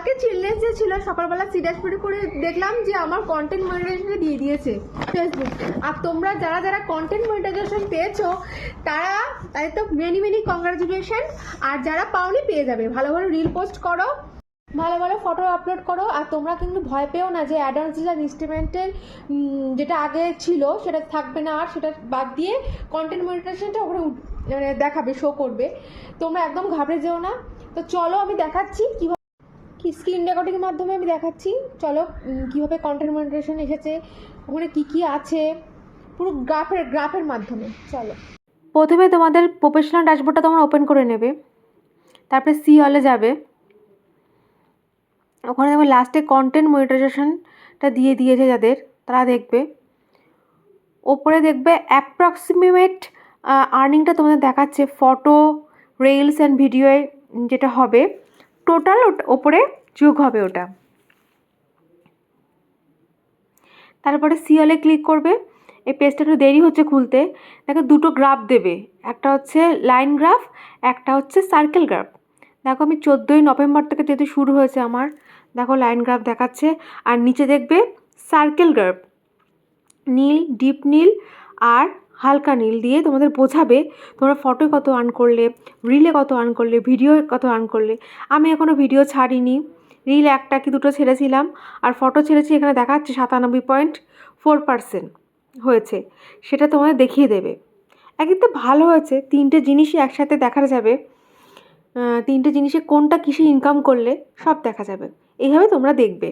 কালকে children's day ছিল, সকালবেলা সিডাসপুরি করে দেখলাম যে আমার কন্টেন্ট মনিটাইজেশন দিয়ে দিয়েছে ফেসবুক। আর তোমরা যারা যারা কন্টেন্ট মনিটাইজেশন পেয়েছো তারা তাদের তো মেনি কংগ্রাচুলেশন। আর যারা পাওনি পেয়ে যাবে। ভালো ভালো রিল পোস্ট করো, ভালো ভালো ফটো আপলোড করো। আর তোমরা কিন্তু ভয় পেও না যে অ্যাডভান্স ডিজাইন ইনস্ট্রুমেন্টের যেটা আগে ছিল সেটা থাকবে না, আর সেটা বাদ দিয়ে কন্টেন্ট মনিটাইজেশনটা ওখানে মানে দেখাবে, শো করবে। তোমরা একদম ঘাবড়ে যেও না। তো চলো আমি দেখাচ্ছি কীভাবে, কি স্ক্রিন রেকর্ডিংয়ের মাধ্যমে আমি দেখাচ্ছি। চলো কীভাবে কন্টেন্ট মনিটাইজেশন এসেছে, ওখানে কী আছে, পুরো গ্রাফের মাধ্যমে। চলো, প্রথমে তোমাদের প্রফেশনাল ড্যাশবোর্ডটা তোমরা ওপেন করে নেবে, তারপরে সি হলে যাবে। ওখানে তোমার লাস্টে কন্টেন্ট মনিটাইজেশনটা দিয়ে দিয়েছে যাদের, তারা দেখবে ওপরে দেখবে অ্যাপ্রক্সিমেট আর্নিংটা তোমাদের দেখাচ্ছে ফটো, রিলস অ্যান্ড ভিডিওয়ে যেটা হবে টোটাল ওপরে যোগ হবে ওটা। তারপরে সি হলে ক্লিক করবে। এই পেজটা একটু দেরি হচ্ছে খুলতে। দেখো দুটো গ্রাফ দেবে, একটা হচ্ছে লাইন গ্রাফ, একটা হচ্ছে সার্কেল গ্রাফ। দেখো আমি 14ই নভেম্বর থেকে যেহেতু শুরু হয়েছে আমার, দেখো লাইন গ্রাফ দেখাচ্ছে। আর নিচে দেখবে সার্কেল গ্রাফ, নীল, ডিপ নীল আর হালকা নীল দিয়ে তোমাদের বোঝাবে তোমরা ফটোয় কত আর্ন করলে, রিলে কত আর্ন করলে, ভিডিও কত আর্ন করলে। আমি এখনও ভিডিও ছাড়িনি, রিল একটা কি দুটো ছেড়েছিলাম, আর ফটো ছেড়েছি। এখানে দেখাচ্ছে 97.4% হয়েছে, সেটা তোমাদের দেখিয়ে দেবে। একদিক তো ভালো হয়েছে, তিনটে জিনিসই একসাথে দেখা যাবে। তিনটে জিনিসে কোনটা কিসে ইনকাম করলে সব দেখা যাবে। এইভাবে তোমরা দেখবে।